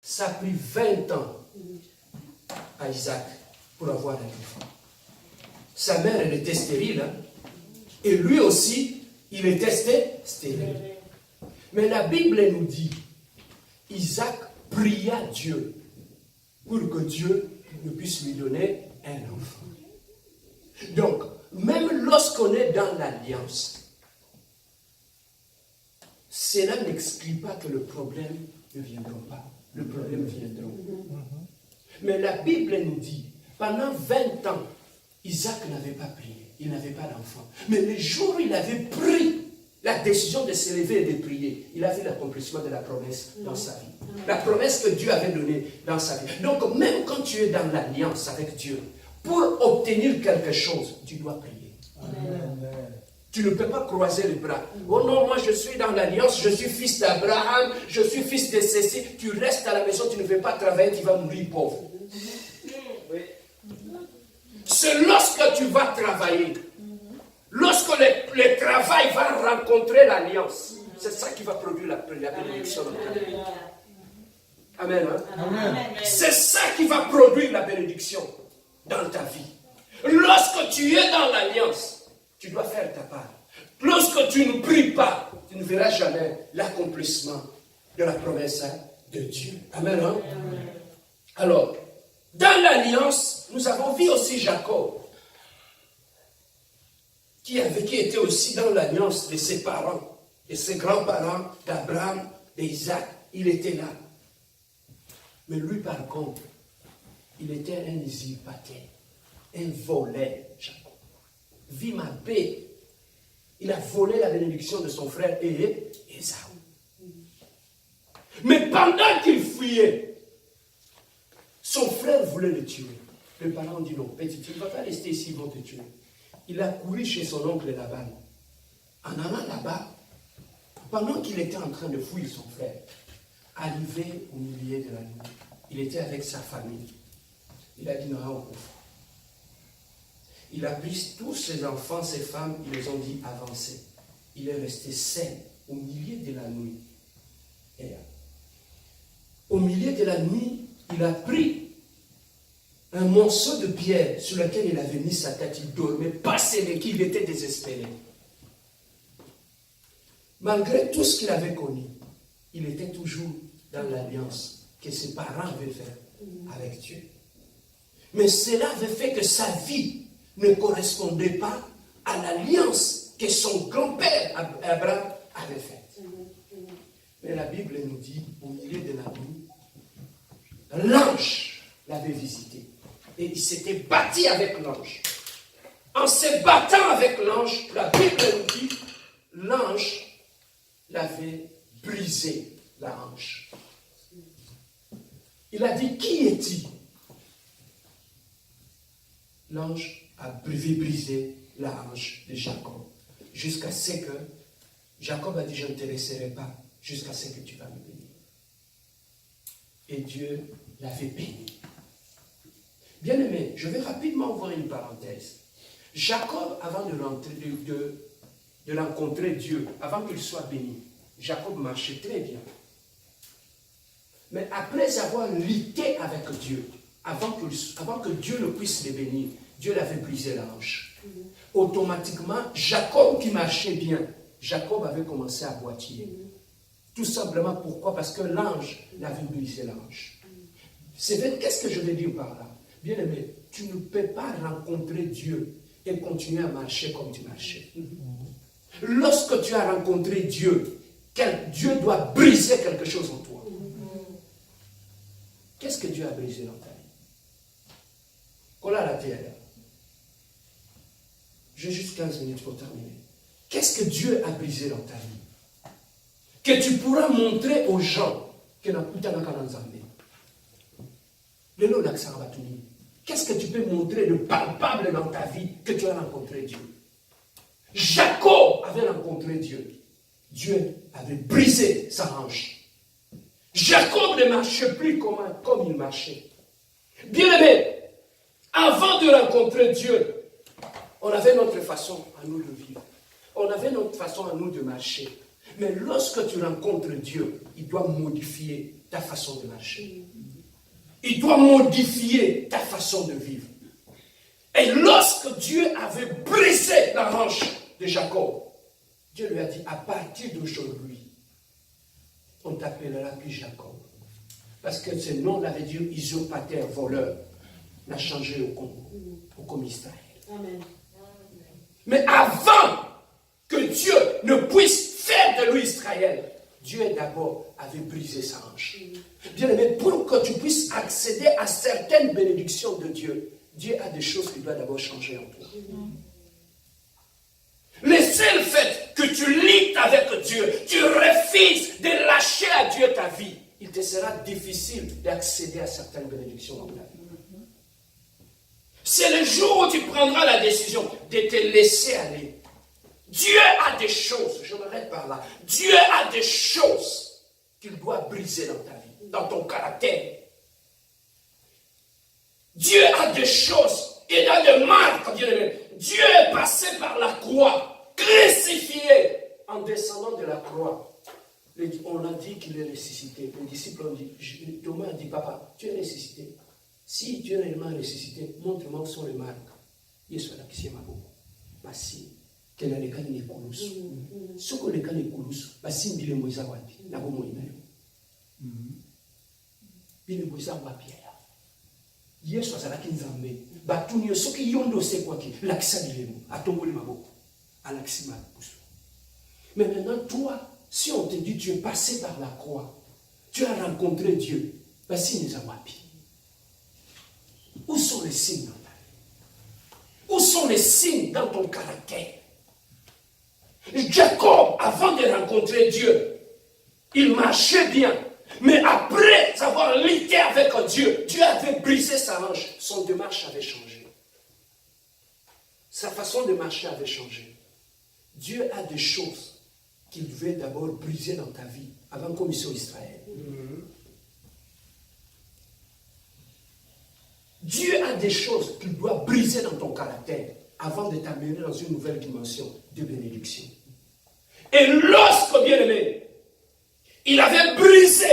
Ça a pris 20 ans à Isaac pour avoir un enfant. Sa mère, elle était stérile. Hein? Et lui aussi, il était stérile. Mais la Bible nous dit, Isaac pria Dieu pour que Dieu ne puisse lui donner un enfant. Donc, même lorsqu'on est dans l'alliance, cela n'exclut pas que le problème ne viendra pas. Le problème viendra. Mais la Bible nous dit, pendant 20 ans, Isaac n'avait pas prié, il n'avait pas d'enfant. Mais le jour où il avait pris la décision de se lever et de prier, il a vu l'accomplissement de la promesse dans sa vie. La promesse que Dieu avait donnée dans sa vie. Donc même quand tu es dans l'alliance avec Dieu, pour obtenir quelque chose, tu dois prier. Amen. Tu ne peux pas croiser les bras. Oh non, moi je suis dans l'alliance, je suis fils d'Abraham, je suis fils de ceci. Tu restes à la maison, tu ne veux pas travailler, tu vas mourir pauvre. C'est lorsque tu vas travailler, lorsque le travail va rencontrer l'alliance, c'est ça qui va produire la bénédiction dans ta vie. Amen. Hein? Amen. C'est ça qui va produire la bénédiction dans ta vie. Lorsque tu es dans l'alliance, tu dois faire ta part. Lorsque tu ne pries pas, tu ne verras jamais l'accomplissement de la promesse de Dieu. Amen. Hein? Amen. Alors, dans l'alliance, nous avons vu aussi Jacob, qui était aussi dans l'alliance de ses parents, de ses grands-parents, d'Abraham, d'Isaac. Il était là. Mais lui, par contre, il était un usurpateur, un voleur, Jacob. Vit ma paix. Il a volé la bénédiction de son frère Ésaü. Mais pendant qu'il fuyait, son frère voulait le tuer. Les parents ont dit non, petit, tu ne vas pas rester ici, ils vont te tuer. Il a couru chez son oncle Laban. En allant là-bas, pendant qu'il était en train de fuir son frère, arrivé au milieu de la nuit, il était avec sa famille. Il a dit non, on couvre. Il a pris tous ses enfants, ses femmes, ils les ont dit avancez. Il est resté seul au milieu de la nuit. Et au milieu de la nuit, il a pris un morceau de pierre sur lequel il avait mis sa tête. Il dormait, pas scellé, qu'il était désespéré. Malgré tout ce qu'il avait connu, il était toujours dans l'alliance que ses parents avaient faite avec Dieu. Mais cela avait fait que sa vie ne correspondait pas à l'alliance que son grand-père Abraham avait faite. Mais la Bible nous dit, au milieu de la nuit, l'ange l'avait visité. Et il s'était battu avec l'ange. En se battant avec l'ange, la Bible nous dit, l'ange l'avait brisé, la hanche. Il a dit, qui est-il? L'ange a brisé la hanche de Jacob. Jusqu'à ce que Jacob a dit, je ne te laisserai pas, jusqu'à ce que tu vas me bénir. Et Dieu l'avait béni. Bien aimé, je vais rapidement ouvrir une parenthèse. Jacob, avant de rencontrer Dieu, avant qu'il soit béni, Jacob marchait très bien. Mais après avoir lutté avec Dieu, avant que Dieu ne puisse le bénir, Dieu l'avait brisé la hanche. Automatiquement, Jacob qui marchait bien, Jacob avait commencé à boitiller. Tout simplement pourquoi? Parce que l'ange l'avait brisé la hanche. Qu'est-ce que je veux dire par là? Bien aimé, tu ne peux pas rencontrer Dieu et continuer à marcher comme tu marchais. Lorsque tu as rencontré Dieu, Dieu doit briser quelque chose en toi. Qu'est-ce que Dieu a brisé dans ta vie? Voilà la terre. J'ai juste 15 minutes pour terminer. Qu'est-ce que Dieu a brisé dans ta vie? Que tu pourras montrer aux gens que n'a pas dans Zambé. Qu'est-ce que tu peux montrer de palpable dans ta vie que tu as rencontré Dieu? Jacob avait rencontré Dieu. Dieu avait brisé sa hanche. Jacob ne marchait plus comme il marchait. Bien aimé, avant de rencontrer Dieu, on avait notre façon à nous de vivre. On avait notre façon à nous de marcher. Mais lorsque tu rencontres Dieu, il doit modifier ta façon de marcher. Il doit modifier ta façon de vivre. Et lorsque Dieu avait brisé la hanche de Jacob, Dieu lui a dit, à partir d'aujourd'hui, on t'appellera plus Jacob. Parce que ce nom-là veut dire usurpateur, voleur. L'a changé au Congo, comme Israël. Amen. Mais avant que Dieu ne puisse faire de lui Israël, Dieu d'abord avait brisé sa hanche. Bien aimé, pour que tu puisses accéder à certaines bénédictions de Dieu, Dieu a des choses qui doivent d'abord changer en toi. Le seul fait que tu luttes avec Dieu, tu refuses de lâcher à Dieu ta vie, il te sera difficile d'accéder à certaines bénédictions dans ta vie. C'est le jour où tu prendras la décision de te laisser aller. Dieu a des choses, je m'arrête par là, Dieu a des choses qu'il doit briser dans ta vie, dans ton caractère. Dieu a des choses, il a des marques, Dieu est passé par la croix, crucifié, en descendant de la croix. On a dit qu'il est ressuscité. Les disciples ont dit, Thomas a dit, papa, tu es ressuscité. Si tu es réellement ressuscité, montre-moi où sont les marques. Yesu alakisia maboko. Basi, kena lekani ni kulusu. Soko lekani ni kulusu, basi mbile mweza wapi. Na bomo inayo. Bile mweza wapi ya. Yesu azalaki nzambe. Batuni soki yondo se kwaki. Lakisa bilemo. Atongoli maboko. Alakisi mabusu. Mais maintenant, toi, si on te dit tu es passé par la croix, tu as rencontré Dieu, basi neza wapi. Où sont les signes dans ta vie? Où sont les signes dans ton caractère? Jacob, avant de rencontrer Dieu, il marchait bien. Mais après avoir lutté avec Dieu, Dieu avait brisé sa hanche. Son démarche avait changé. Sa façon de marcher avait changé. Dieu a des choses qu'il veut d'abord briser dans ta vie avant comme sur Israël. Dieu a des choses qu'il doit briser dans ton caractère avant de t'amener dans une nouvelle dimension de bénédiction. Et lorsque, bien aimé, il avait brisé,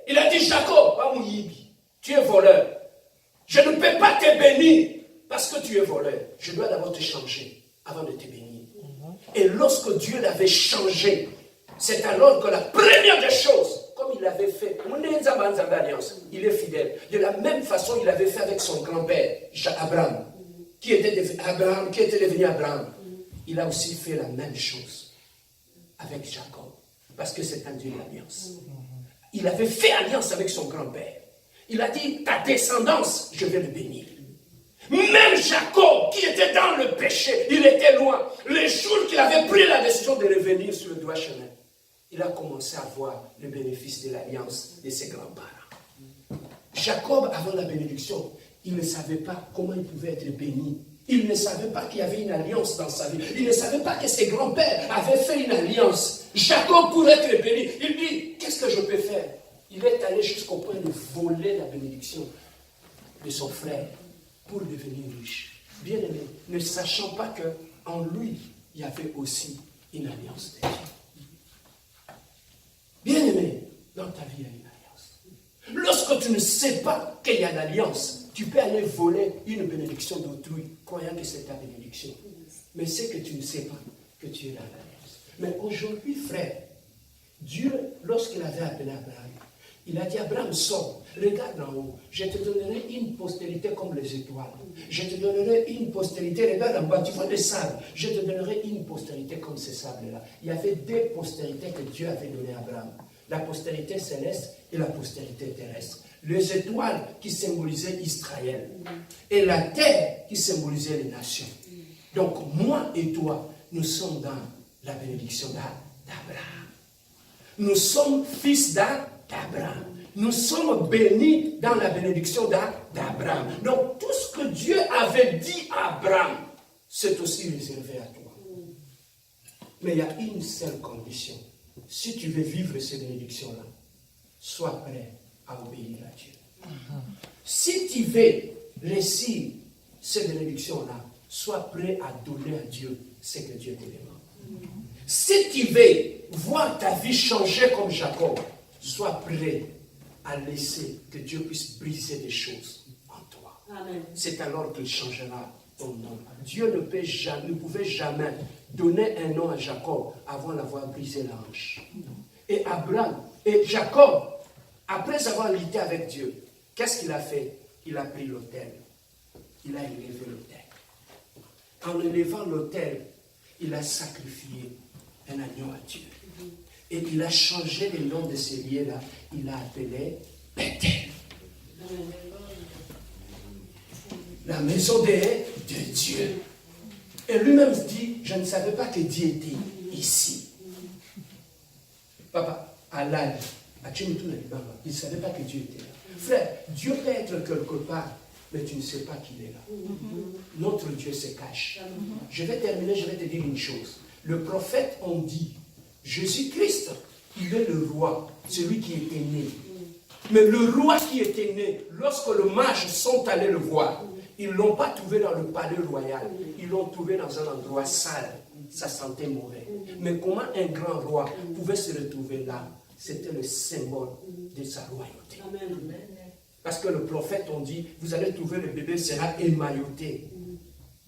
il a dit, Jacob, tu es voleur. Je ne peux pas te bénir parce que tu es voleur. Je dois d'abord te changer avant de te bénir. Et lorsque Dieu l'avait changé, c'est alors que la première des choses, comme il l'avait fait, il est fidèle. De la même façon, il l'avait fait avec son grand-père, Abraham, qui était devenu Abraham. Il a aussi fait la même chose avec Jacob, parce que c'est un Dieu d'alliance. Il avait fait alliance avec son grand-père. Il a dit, ta descendance, je vais le bénir. Même Jacob, qui était dans le péché, il était loin. Les jours qu'il avait pris la décision de revenir sur le droit chemin, il a commencé à voir le bénéfice de l'alliance de ses grands-parents. Jacob, avant la bénédiction, il ne savait pas comment il pouvait être béni. Il ne savait pas qu'il y avait une alliance dans sa vie. Il ne savait pas que ses grands-pères avaient fait une alliance. Jacob, pour être béni, il dit, qu'est-ce que je peux faire? Il est allé jusqu'au point de voler la bénédiction de son frère pour devenir riche. Bien aimé, ne sachant pas qu'en lui, il y avait aussi une alliance de Dieu. Bien aimé, dans ta vie, il y a une alliance. Lorsque tu ne sais pas qu'il y a l'alliance, tu peux aller voler une bénédiction d'autrui, croyant que c'est ta bénédiction. Mais c'est que tu ne sais pas que tu es dans l'alliance. Mais aujourd'hui, frère, Dieu, lorsqu'il avait appelé Abraham, il a dit, Abraham, sors, regarde en haut, je te donnerai une postérité comme les étoiles. Je te donnerai une postérité, regarde en bas, tu vois des sables. Je te donnerai une postérité comme ces sables-là. Il y avait deux postérités que Dieu avait données à Abraham. La postérité céleste et la postérité terrestre. Les étoiles qui symbolisaient Israël et la terre qui symbolisait les nations. Donc moi et toi, nous sommes dans la bénédiction d'Abraham. Nous sommes fils d'Abraham. Nous sommes bénis dans la bénédiction d'Abraham. Donc tout ce que Dieu avait dit à Abraham, c'est aussi réservé à toi. Mais il y a une seule condition. Si tu veux vivre ces bénédictions-là, sois prêt à obéir à Dieu. Si tu veux réussir ces bénédictions-là, sois prêt à donner à Dieu ce que Dieu te demande. Si tu veux voir ta vie changer comme Jacob, sois prêt à laisser que Dieu puisse briser des choses en toi. C'est alors qu'il changera ton nom. Dieu ne pouvait jamais donner un nom à Jacob avant d'avoir brisé la hanche. Et Abraham, et Jacob, après avoir lutté avec Dieu, qu'est-ce qu'il a fait? Il a pris l'autel. Il a élevé l'autel. En élevant l'autel, il a sacrifié un agneau à Dieu. Et il a changé le nom de ce lieu-là. Il l'a appelé Bethel. La maison de Dieu. Et lui-même dit, je ne savais pas que Dieu était ici. Papa, Allah, il ne savait pas que Dieu était là. Frère, Dieu peut être quelque part, mais tu ne sais pas qu'il est là. Notre Dieu se cache. Je vais terminer, je vais te dire une chose. Le prophète, on dit, Jésus-Christ, il est le roi, celui qui était né. Mais le roi qui était né, lorsque les mages sont allés le voir, ils ne l'ont pas trouvé dans le palais royal, ils l'ont trouvé dans un endroit sale. Ça sentait mauvais. Mais comment un grand roi pouvait se retrouver là? C'était le symbole de sa royauté. Parce que le prophète, on dit, vous allez trouver le bébé sera émailloté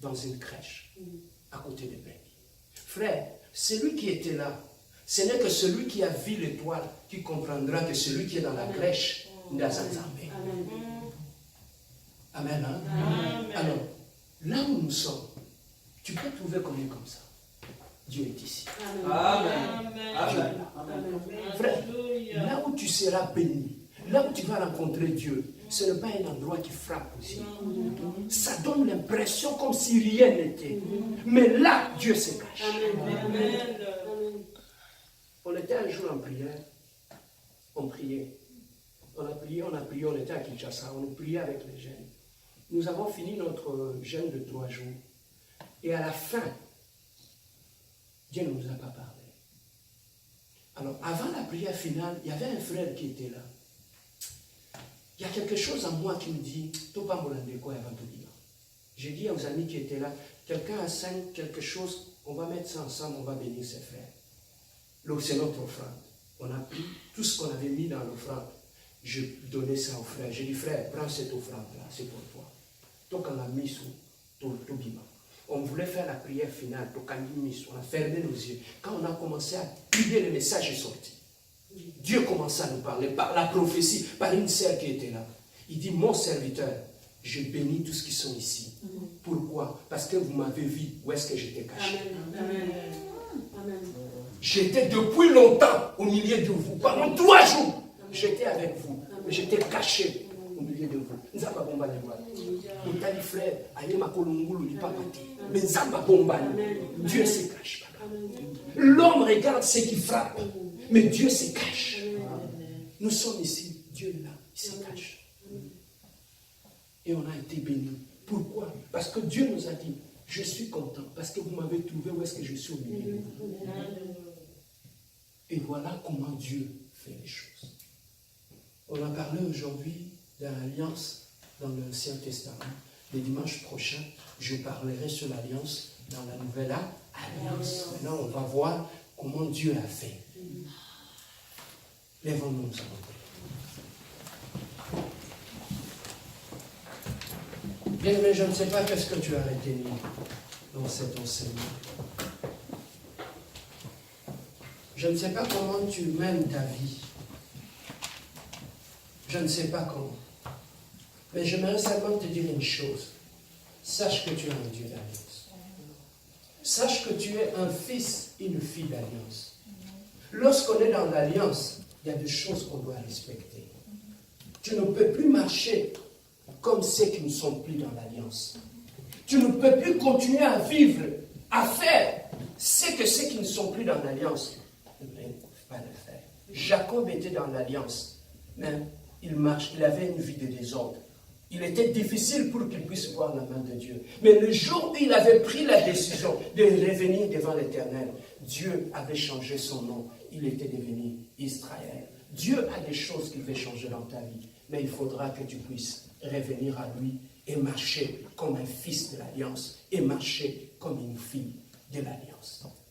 dans une crèche, à côté de Bébé. Frère, celui qui était là, ce n'est que celui qui a vu l'étoile qui comprendra que celui qui est dans la crèche n'a pas armé. Amen. Hein? Amen. Alors, là où nous sommes, tu peux trouver qu'on est comme ça. Dieu est ici. Amen. Amen. Frère, là où tu seras béni, là où tu vas rencontrer Dieu, ce n'est pas un endroit qui frappe aussi. Ça donne l'impression comme si rien n'était. Mais là, Dieu se cache. Amen. On était un jour en prière. On priait. On a prié, on était à Kinshasa. On priait avec les jeunes. Nous avons fini notre jeûne de 3 jours. Et à la fin, Dieu ne nous a pas parlé. Alors, avant la prière finale, il y avait un frère qui était là. Il y a quelque chose en moi qui me dit, j'ai dit aux amis qui étaient là, quelqu'un a 5, quelque chose, on va mettre ça ensemble, on va bénir ses frères. C'est notre offrande. On a pris tout ce qu'on avait mis dans l'offrande. Je donnais ça au frère. J'ai dit, frère, prends cette offrande-là, c'est pour toi. Donc on a mis sous tout bima. On voulait faire la prière finale, on a fermé nos yeux. Quand on a commencé à prier, le message est sorti. Dieu commençait à nous parler par la prophétie, par une sœur qui était là. Il dit, mon serviteur, je bénis tous ceux qui sont ici. Pourquoi? Parce que vous m'avez vu où est-ce que j'étais caché. Amen. J'étais depuis longtemps au milieu de vous. Pendant 3 jours, j'étais avec vous. Mais j'étais caché au milieu de vous. Dieu se cache. L'homme regarde ce qui frappe, mais Dieu se cache. Nous sommes ici, Dieu est là, il se cache. Et on a été bénis. Pourquoi? Parce que Dieu nous a dit, je suis content, parce que vous m'avez trouvé où est-ce que je suis au milieu de vous. Et voilà comment Dieu fait les choses. On a parlé aujourd'hui de l'alliance dans l'Ancien Testament. Le dimanche prochain, je parlerai sur l'alliance dans la Nouvelle Alliance. Maintenant, on va voir comment Dieu a fait. Lèvons-nous, nous allons prier. Bien, mais je ne sais pas qu'est-ce que tu as retenu dans cet enseignement. Je ne sais pas comment tu mènes ta vie. Je ne sais pas comment. Mais j'aimerais seulement te dire une chose. Sache que tu es un Dieu d'alliance. Sache que tu es un fils et une fille d'alliance. Lorsqu'on est dans l'alliance, il y a des choses qu'on doit respecter. Tu ne peux plus marcher comme ceux qui ne sont plus dans l'alliance. Tu ne peux plus continuer à vivre, à faire ce que ceux qui ne sont plus dans l'alliance ne peuvent pas le faire. Jacob était dans l'alliance, mais il avait une vie de désordre. Il était difficile pour qu'il puisse voir la main de Dieu. Mais le jour où il avait pris la décision de revenir devant l'Éternel, Dieu avait changé son nom. Il était devenu Israël. Dieu a des choses qu'il veut changer dans ta vie. Mais il faudra que tu puisses revenir à lui et marcher comme un fils de l'Alliance et marcher comme une fille de l'Alliance.